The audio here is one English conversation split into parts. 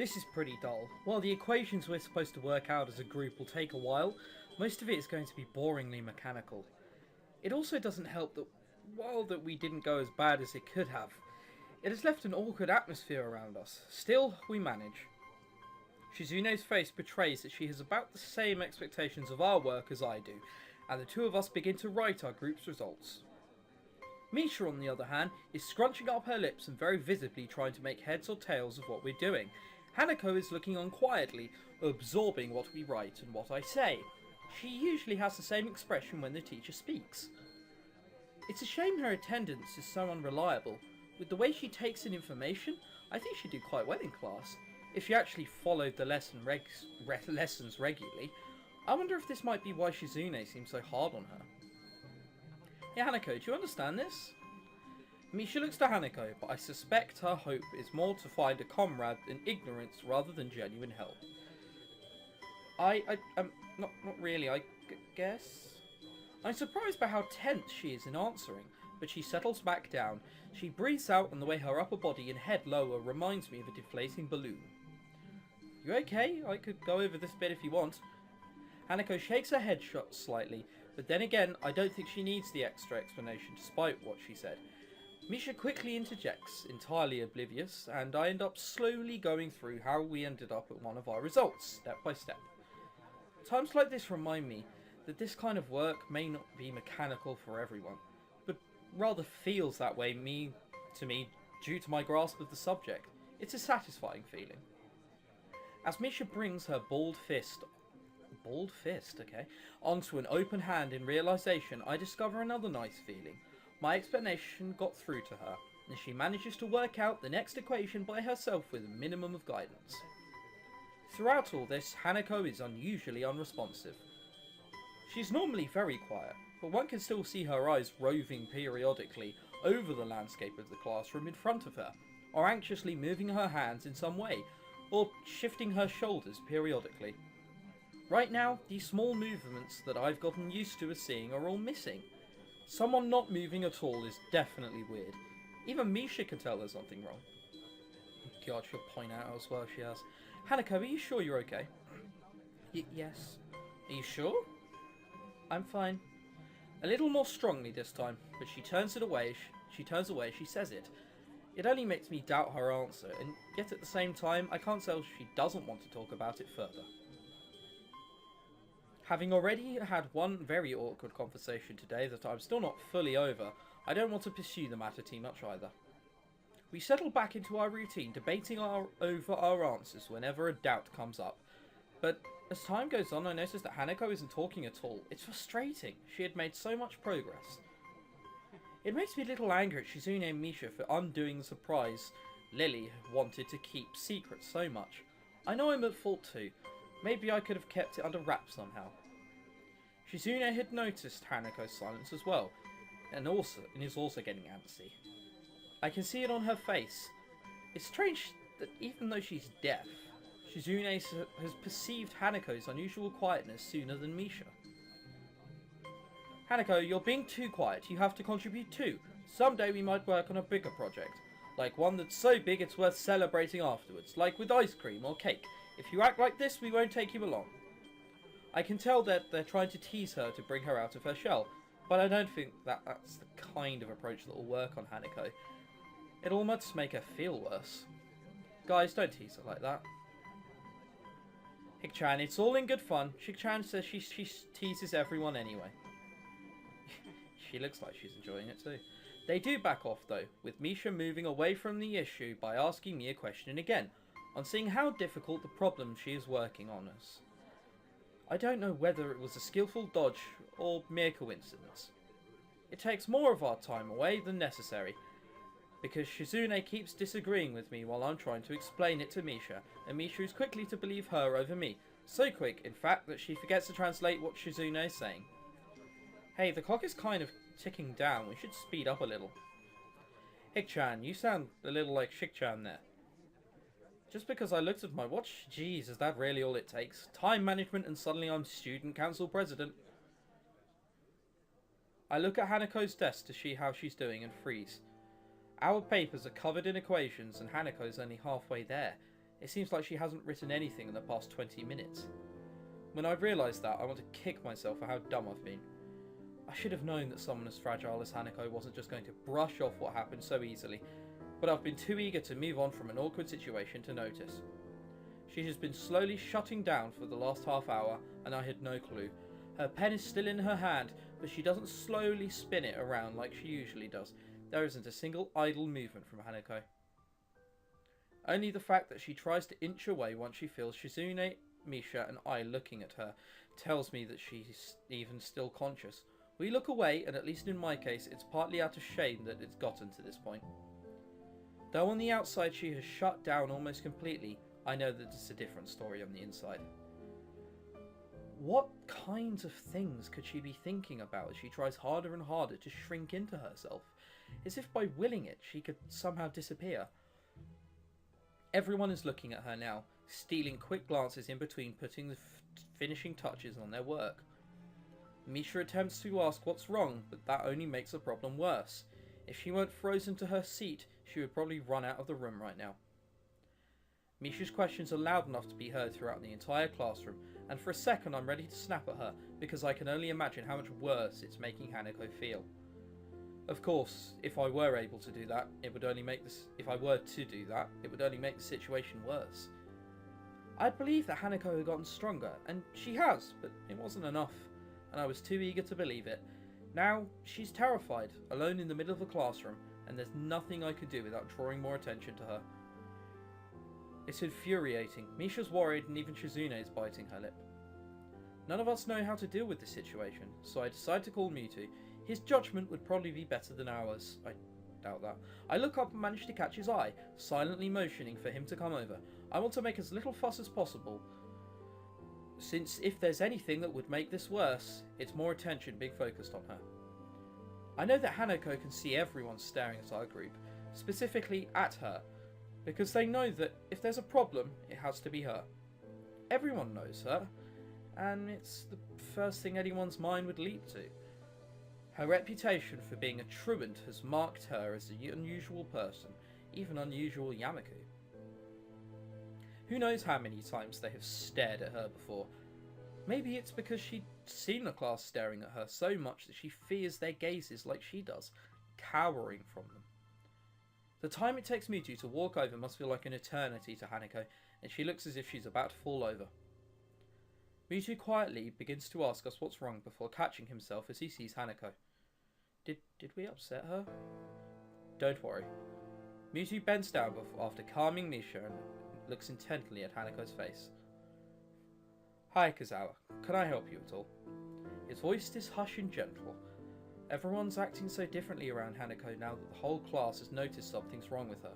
This is pretty dull. While the equations we're supposed to work out as a group will take a while, most of it is going to be boringly mechanical. It also doesn't help that while that we didn't go as bad as it could have, it has left an awkward atmosphere around us. Still, we manage. Shizune's face betrays that she has about the same expectations of our work as I do, and the two of us begin to write our group's results. Misha, on the other hand, is scrunching up her lips and very visibly trying to make heads or tails of what we're doing. Hanako is looking on quietly, absorbing what we write and what I say. She usually has the same expression when the teacher speaks. It's a shame her attendance is so unreliable. With the way she takes in information, I think she'd do quite well in class, if she actually followed the lessons regularly. I wonder if this might be why Shizune seems so hard on her. Hey Hanako, do you understand this? Misha looks to Hanako, but I suspect her hope is more to find a comrade in ignorance rather than genuine help. Not really, I guess. I'm surprised by how tense she is in answering, but she settles back down. She breathes out, and the way her upper body and head lower reminds me of a deflating balloon. You okay? I could go over this bit if you want. Hanako shakes her head shut slightly, but then again, I don't think she needs the extra explanation despite what she said. Misha quickly interjects, entirely oblivious, and I end up slowly going through how we ended up at one of our results, step by step. Times like this remind me that this kind of work may not be mechanical for everyone, but rather feels that way to me due to my grasp of the subject. It's a satisfying feeling. As Misha brings her bald fist, onto an open hand in realization, I discover another nice feeling. My explanation got through to her, and she manages to work out the next equation by herself with a minimum of guidance. Throughout all this, Hanako is unusually unresponsive. She's normally very quiet, but one can still see her eyes roving periodically over the landscape of the classroom in front of her, or anxiously moving her hands in some way, or shifting her shoulders periodically. Right now, these small movements that I've gotten used to seeing are all missing. Someone not moving at all is definitely weird. Even Misha can tell there's something wrong. God, she'll point out how swell she has. Hanako, are you sure you're okay? Yes. Are you sure? I'm fine. A little more strongly this time, but she turns away, she says it. It only makes me doubt her answer, and yet at the same time, I can't tell she doesn't want to talk about it further. Having already had one very awkward conversation today that I'm still not fully over, I don't want to pursue the matter too much either. We settle back into our routine, debating over our answers whenever a doubt comes up. But as time goes on, I notice that Hanako isn't talking at all. It's frustrating. She had made so much progress. It makes me a little angry at Shizune and Misha for undoing the surprise Lily wanted to keep secret so much. I know I'm at fault too. Maybe I could have kept it under wraps somehow. Shizune had noticed Hanako's silence as well, and is also getting antsy. I can see it on her face. It's strange that even though she's deaf, Shizune has perceived Hanako's unusual quietness sooner than Misha. Hanako, you're being too quiet. You have to contribute too. Someday we might work on a bigger project. Like one that's so big it's worth celebrating afterwards. Like with ice cream or cake. If you act like this, we won't take you along. I can tell that they're trying to tease her to bring her out of her shell. But I don't think that's the kind of approach that will work on Hanako. It'll almost make her feel worse. Guys, don't tease her like that. Hik-chan, it's all in good fun. Shik-chan says she teases everyone anyway. She looks like she's enjoying it too. They do back off though, with Misha moving away from the issue by asking me a question again, on seeing how difficult the problem she is working on is. I don't know whether it was a skillful dodge or mere coincidence. It takes more of our time away than necessary, because Shizune keeps disagreeing with me while I'm trying to explain it to Misha, and Misha is quickly to believe her over me. So quick, in fact, that she forgets to translate what Shizune is saying. Hey, the clock is kind of ticking down. We should speed up a little. Hik-chan, you sound a little like Shik-chan there. Just because I looked at my watch? Jeez, is that really all it takes? Time management and suddenly I'm student council president. I look at Hanako's desk to see how she's doing and freeze. Our papers are covered in equations and Hanako's only halfway there. It seems like she hasn't written anything in the past 20 minutes. When I realise that, I want to kick myself for how dumb I've been. I should have known that someone as fragile as Hanako wasn't just going to brush off what happened so easily, but I've been too eager to move on from an awkward situation to notice. She has been slowly shutting down for the last half hour, and I had no clue. Her pen is still in her hand, but she doesn't slowly spin it around like she usually does. There isn't a single idle movement from Hanako. Only the fact that she tries to inch away once she feels Shizune, Misha and I looking at her tells me that she's even still conscious. We look away, and at least in my case, it's partly out of shame that it's gotten to this point. Though on the outside she has shut down almost completely, I know that it's a different story on the inside. What kinds of things could she be thinking about as she tries harder and harder to shrink into herself, as if by willing it she could somehow disappear? Everyone is looking at her now, stealing quick glances in between putting the finishing touches on their work. Misha attempts to ask what's wrong, but that only makes the problem worse. If she weren't frozen to her seat, she would probably run out of the room right now. Misha's questions are loud enough to be heard throughout the entire classroom, and for a second I'm ready to snap at her, because I can only imagine how much worse it's making Hanako feel. Of course, if I were able to do that, it would only make the situation worse. I'd believe that Hanako had gotten stronger, and she has, but it wasn't enough, and I was too eager to believe it. Now, she's terrified, alone in the middle of the classroom, and there's nothing I could do without drawing more attention to her. It's infuriating. Misha's worried, and even Shizune is biting her lip. None of us know how to deal with this situation, so I decide to call Mewtwo. His judgment would probably be better than ours. I doubt that. I look up and manage to catch his eye, silently motioning for him to come over. I want to make as little fuss as possible, since if there's anything that would make this worse, it's more attention being focused on her. I know that Hanako can see everyone staring at our group, specifically at her, because they know that if there's a problem, it has to be her. Everyone knows her, and it's the first thing anyone's mind would leap to. Her reputation for being a truant has marked her as an unusual person, even unusual Yamaku. Who knows how many times they have stared at her before. Maybe it's because she'd seen the class staring at her so much that she fears their gazes like she does, cowering from them. The time it takes Mewtwo to walk over must feel like an eternity to Hanako, and she looks as if she's about to fall over. Mewtwo quietly begins to ask us what's wrong before catching himself as he sees Hanako. Did we upset her? Don't worry. Mewtwo bends down after calming Misha and looks intently at Hanako's face. Hi, Kazawa. Can I help you at all? His voice is hushed and gentle. Everyone's acting so differently around Hanako now that the whole class has noticed something's wrong with her.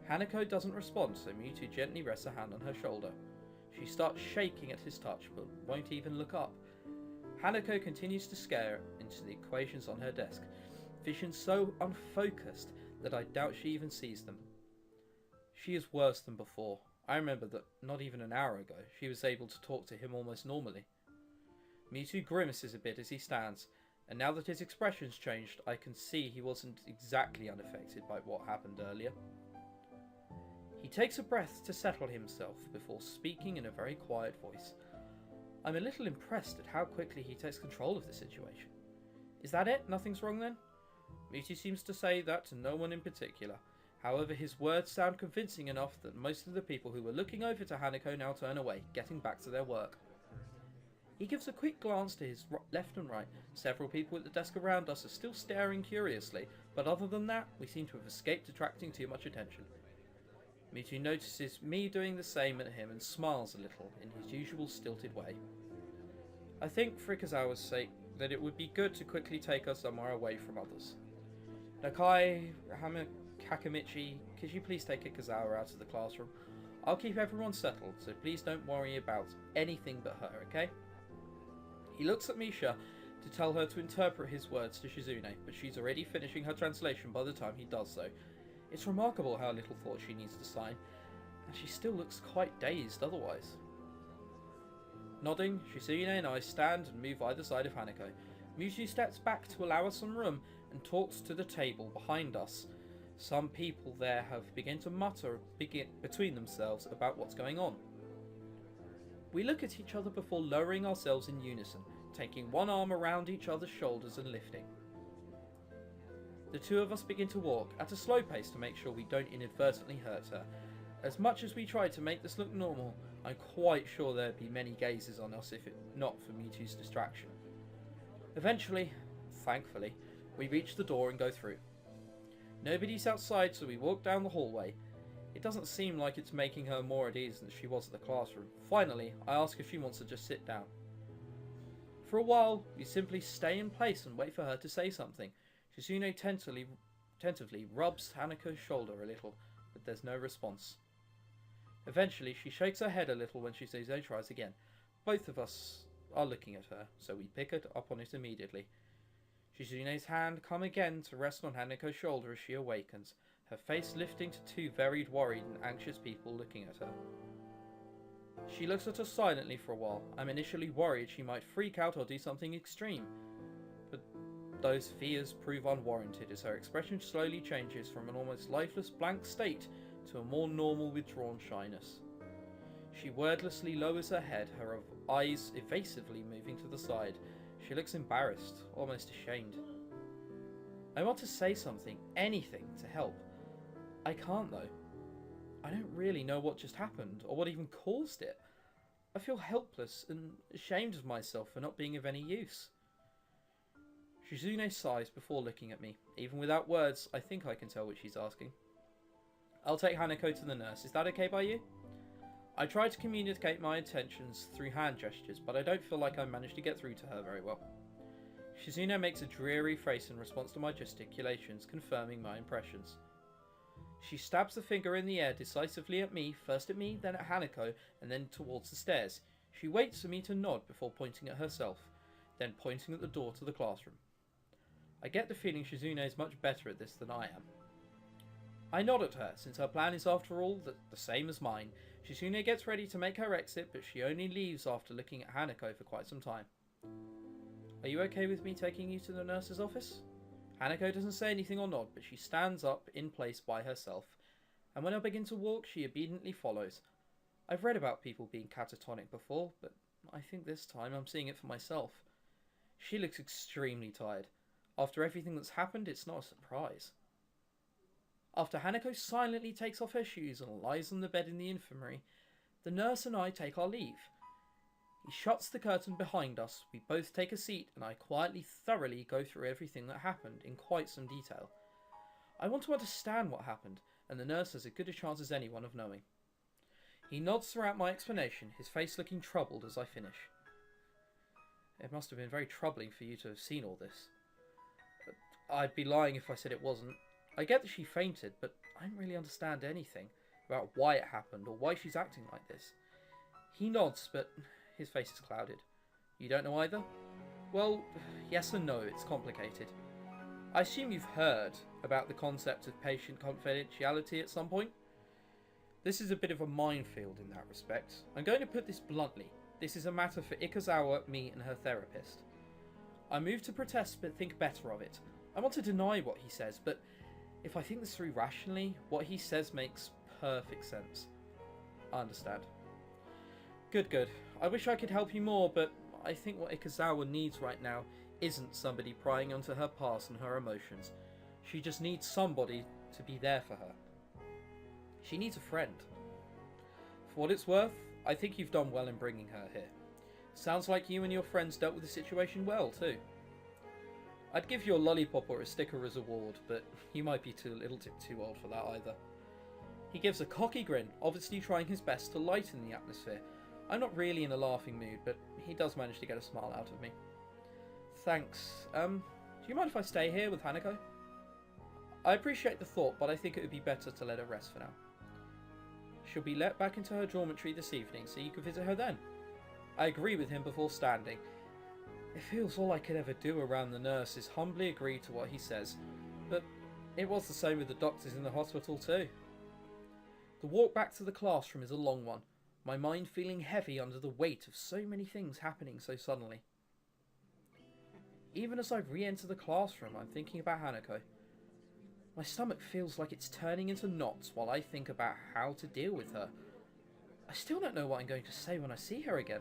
Hanako doesn't respond, so Mewtwo gently rests a hand on her shoulder. She starts shaking at his touch, but won't even look up. Hanako continues to stare into the equations on her desk, vision so unfocused that I doubt she even sees them. She is worse than before. I remember that not even an hour ago, she was able to talk to him almost normally. Mewtwo grimaces a bit as he stands, and now that his expression's changed, I can see he wasn't exactly unaffected by what happened earlier. He takes a breath to settle himself before speaking in a very quiet voice. I'm a little impressed at how quickly he takes control of the situation. Is that it? Nothing's wrong then? Mewtwo seems to say that to no one in particular. However, his words sound convincing enough that most of the people who were looking over to Hanako now turn away, getting back to their work. He gives a quick glance to his left and right. Several people at the desk around us are still staring curiously, but other than that, we seem to have escaped attracting too much attention. Mewtwo notices me doing the same at him and smiles a little in his usual stilted way. I think, for Ikazawa's sake, that it would be good to quickly take us somewhere away from others. Nakai, Hakamichi, could you please take Ikazawa out of the classroom? I'll keep everyone settled, so please don't worry about anything but her, okay? He looks at Misha to tell her to interpret his words to Shizune, but she's already finishing her translation by the time he does so. It's remarkable how little thought she needs to sign, and she still looks quite dazed otherwise. Nodding, Shizune and I stand and move either side of Hanako. Mewtwo steps back to allow us some room and talks to the table behind us, Some people there have begun to mutter between themselves about what's going on. We look at each other before lowering ourselves in unison, taking one arm around each other's shoulders and lifting. The two of us begin to walk at a slow pace to make sure we don't inadvertently hurt her. As much as we try to make this look normal, I'm quite sure there'd be many gazes on us if it not for Mewtwo's distraction. Eventually, thankfully, we reach the door and go through. Nobody's outside, so we walk down the hallway. It doesn't seem like it's making her more at ease than she was at the classroom. Finally, I ask if she wants to just sit down. For a while, we simply stay in place and wait for her to say something. Shizune tentatively rubs Hanako's shoulder a little, but there's no response. Eventually, she shakes her head a little when Shizune tries again. Both of us are looking at her, so we pick it up on it immediately. Shizune's hand comes again to rest on Hanako's shoulder as she awakens, her face lifting to two very worried and anxious people looking at her. She looks at us silently for a while. I'm initially worried she might freak out or do something extreme, but those fears prove unwarranted as her expression slowly changes from an almost lifeless blank state to a more normal withdrawn shyness. She wordlessly lowers her head, her eyes evasively moving to the side. She looks embarrassed, almost ashamed. I want to say something, anything, to help. I can't though. I don't really know what just happened, or what even caused it. I feel helpless and ashamed of myself for not being of any use. Shizune sighs before looking at me. Even without words, I think I can tell what she's asking. I'll take Hanako to the nurse. Is that okay by you? I try to communicate my intentions through hand gestures, but I don't feel like I managed to get through to her very well. Shizune makes a dreary face in response to my gesticulations, confirming my impressions. She stabs the finger in the air decisively at me, first at me, then at Hanako, and then towards the stairs. She waits for me to nod before pointing at herself, then pointing at the door to the classroom. I get the feeling Shizune is much better at this than I am. I nod at her, since her plan is after all the same as mine. Shizune gets ready to make her exit, but she only leaves after looking at Hanako for quite some time. Are you okay with me taking you to the nurse's office? Hanako doesn't say anything or nod, but she stands up in place by herself, and when I begin to walk, she obediently follows. I've read about people being catatonic before, but I think this time I'm seeing it for myself. She looks extremely tired. After everything that's happened, it's not a surprise. After Hanako silently takes off her shoes and lies on the bed in the infirmary, the nurse and I take our leave. He shuts the curtain behind us, we both take a seat, and I quietly, thoroughly go through everything that happened in quite some detail. I want to understand what happened, and the nurse has as good a chance as anyone of knowing. He nods throughout my explanation, his face looking troubled as I finish. It must have been very troubling for you to have seen all this. I'd be lying if I said it wasn't. I get that she fainted, but I don't really understand anything about why it happened or why she's acting like this. He nods, but his face is clouded. You don't know either? Well, yes and no, it's complicated. I assume you've heard about the concept of patient confidentiality at some point? This is a bit of a minefield in that respect. I'm going to put this bluntly. This is a matter for Ikazawa, me and her therapist. I move to protest but think better of it. I want to deny what he says, but if I think this through rationally, what he says makes perfect sense. I understand. Good. I wish I could help you more, but I think what Ikazawa needs right now isn't somebody prying onto her past and her emotions. She just needs somebody to be there for her. She needs a friend. For what it's worth, I think you've done well in bringing her here. Sounds like you and your friends dealt with the situation well, too. I'd give you a lollipop or a sticker as a reward, but you might be a little bit too old for that either. He gives a cocky grin, obviously trying his best to lighten the atmosphere. I'm not really in a laughing mood, but he does manage to get a smile out of me. Thanks. Do you mind if I stay here with Hanako? I appreciate the thought, but I think it would be better to let her rest for now. She'll be let back into her dormitory this evening, so you can visit her then. I agree with him before standing. It feels all I could ever do around the nurse is humbly agree to what he says, but it was the same with the doctors in the hospital too. The walk back to the classroom is a long one, my mind feeling heavy under the weight of so many things happening so suddenly. Even as I re-enter the classroom, I'm thinking about Hanako. My stomach feels like it's turning into knots while I think about how to deal with her. I still don't know what I'm going to say when I see her again.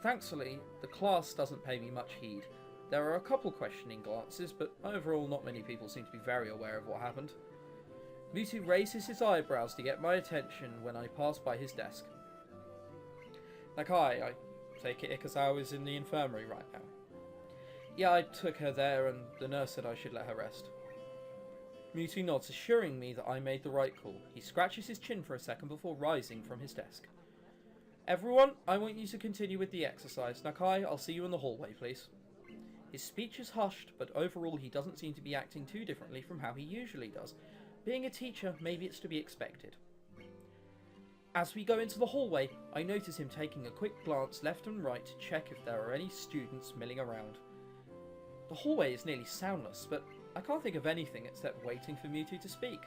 Thankfully, the class doesn't pay me much heed. There are a couple questioning glances, but overall not many people seem to be very aware of what happened. Mewtwo raises his eyebrows to get my attention when I pass by his desk. Nakai, I take it Ikasawa is in the infirmary right now. Yeah, I took her there and the nurse said I should let her rest. Mewtwo nods, assuring me that I made the right call. He scratches his chin for a second before rising from his desk. Everyone, I want you to continue with the exercise. Nakai, I'll see you in the hallway, please. His speech is hushed, but overall he doesn't seem to be acting too differently from how he usually does. Being a teacher, maybe it's to be expected. As we go into the hallway, I notice him taking a quick glance left and right to check if there are any students milling around. The hallway is nearly soundless, but I can't think of anything except waiting for Mewtwo to speak.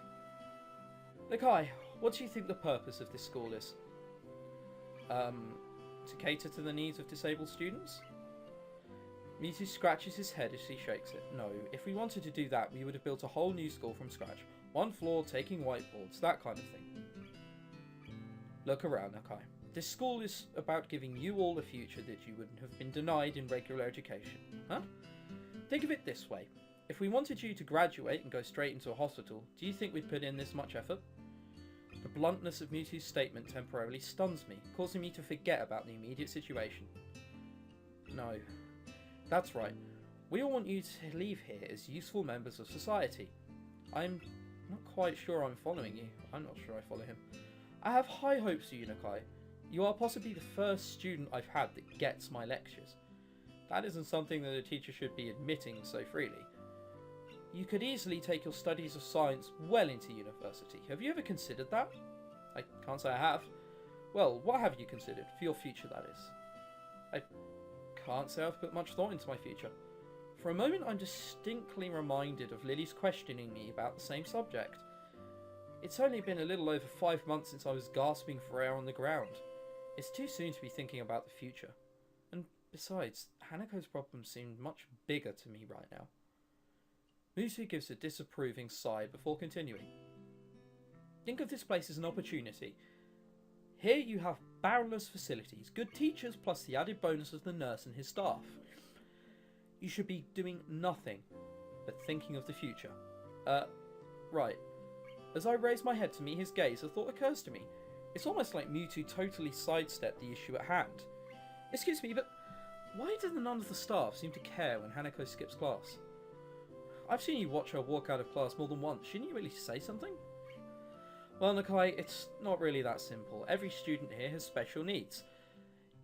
Nakai, what do you think the purpose of this school is? To cater to the needs of disabled students? Mewtwo scratches his head as he shakes it. No, if we wanted to do that, we would have built a whole new school from scratch. One floor, taking whiteboards, that kind of thing. Look around, Nakai. This school is about giving you all a future that you wouldn't have been denied in regular education. Huh? Think of it this way. If we wanted you to graduate and go straight into a hospital, do you think we'd put in this much effort? The bluntness of Mewtwo's statement temporarily stuns me, causing me to forget about the immediate situation. No. That's right. We all want you to leave here as useful members of society. I'm not quite sure I'm following you. I'm not sure I follow him. I have high hopes for you, Nakai. You are possibly the first student I've had that gets my lectures. That isn't something that a teacher should be admitting so freely. You could easily take your studies of science well into university. Have you ever considered that? I can't say I have. Well, what have you considered? For your future, that is. I can't say I've put much thought into my future. For a moment, I'm distinctly reminded of Lily's questioning me about the same subject. It's only been a little over 5 months since I was gasping for air on the ground. It's too soon to be thinking about the future. And besides, Hanako's problems seem much bigger to me right now. Mewtwo gives a disapproving sigh before continuing. Think of this place as an opportunity. Here you have boundless facilities, good teachers, plus the added bonus of the nurse and his staff. You should be doing nothing but thinking of the future. Right. As I raise my head to meet his gaze, a thought occurs to me. It's almost like Mewtwo totally sidestepped the issue at hand. Excuse me, but why do none of the staff seem to care when Hanako skips class? I've seen you watch her walk out of class more than once. Shouldn't you really say something? Well, Nakai, it's not really that simple. Every student here has special needs.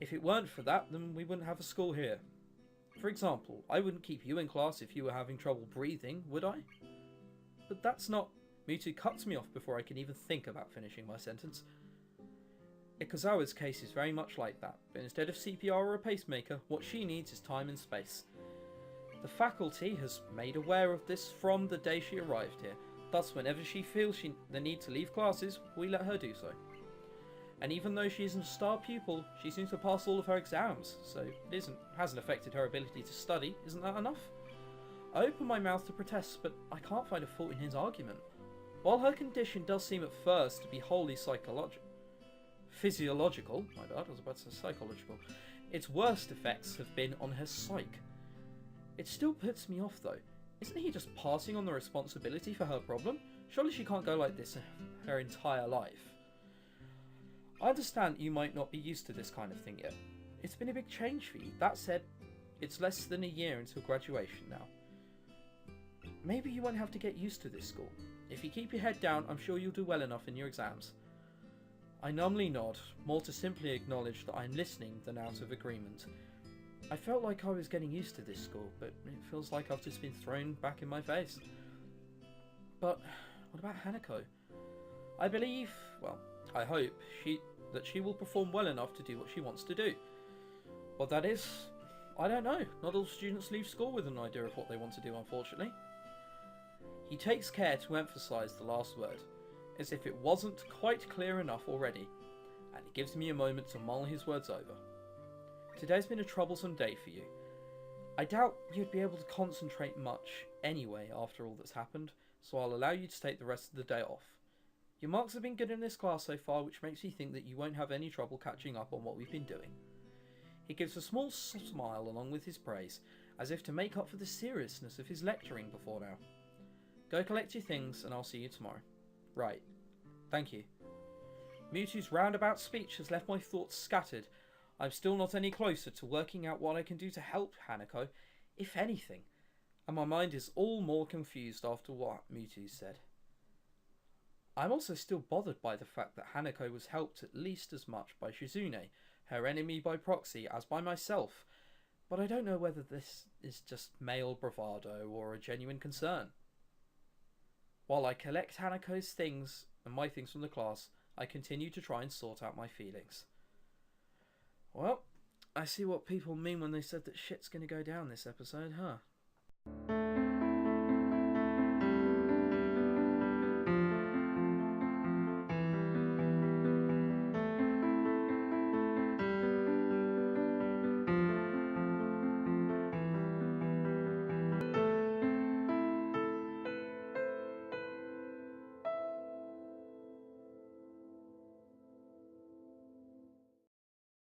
If it weren't for that, then we wouldn't have a school here. For example, I wouldn't keep you in class if you were having trouble breathing, would I? But that's not... Mewtwo cuts me off before I can even think about finishing my sentence. Ikazawa's case is very much like that, but instead of CPR or a pacemaker, what she needs is time and space. The faculty has made aware of this from the day she arrived here. Thus, whenever she feels the need to leave classes, we let her do so. And even though she isn't a star pupil, she seems to pass all of her exams, so it hasn't affected her ability to study. Isn't that enough? I open my mouth to protest, but I can't find a fault in his argument. While her condition does seem at first to be wholly physiological, my bad, I was about to say psychological, its worst effects have been on her psyche. It still puts me off though. Isn't he just passing on the responsibility for her problem? Surely she can't go like this her entire life. I understand you might not be used to this kind of thing yet. It's been a big change for you. That said, it's less than a year until graduation now. Maybe you won't have to get used to this school. If you keep your head down, I'm sure you'll do well enough in your exams. I numbly nod, more to simply acknowledge that I'm listening than out of agreement. I felt like I was getting used to this school, but it feels like I've just been thrown back in my face. But what about Hanako? I believe, well, I hope that she will perform well enough to do what she wants to do. What that is, I don't know. Not all students leave school with an idea of what they want to do, unfortunately. He takes care to emphasise the last word, as if it wasn't quite clear enough already, and it gives me a moment to mull his words over. Today's been a troublesome day for you. I doubt you'd be able to concentrate much anyway after all that's happened, so I'll allow you to take the rest of the day off. Your marks have been good in this class so far, which makes me think that you won't have any trouble catching up on what we've been doing. He gives a small smile along with his praise, as if to make up for the seriousness of his lecturing before now. Go collect your things, and I'll see you tomorrow. Right. Thank you. Mewtwo's roundabout speech has left my thoughts scattered. I'm still not any closer to working out what I can do to help Hanako, if anything, and my mind is all more confused after what Mewtwo said. I'm also still bothered by the fact that Hanako was helped at least as much by Shizune, her enemy by proxy, as by myself, but I don't know whether this is just male bravado or a genuine concern. While I collect Hanako's things and my things from the class, I continue to try and sort out my feelings. Well, I see what people mean when they said that shit's gonna go down this episode, huh?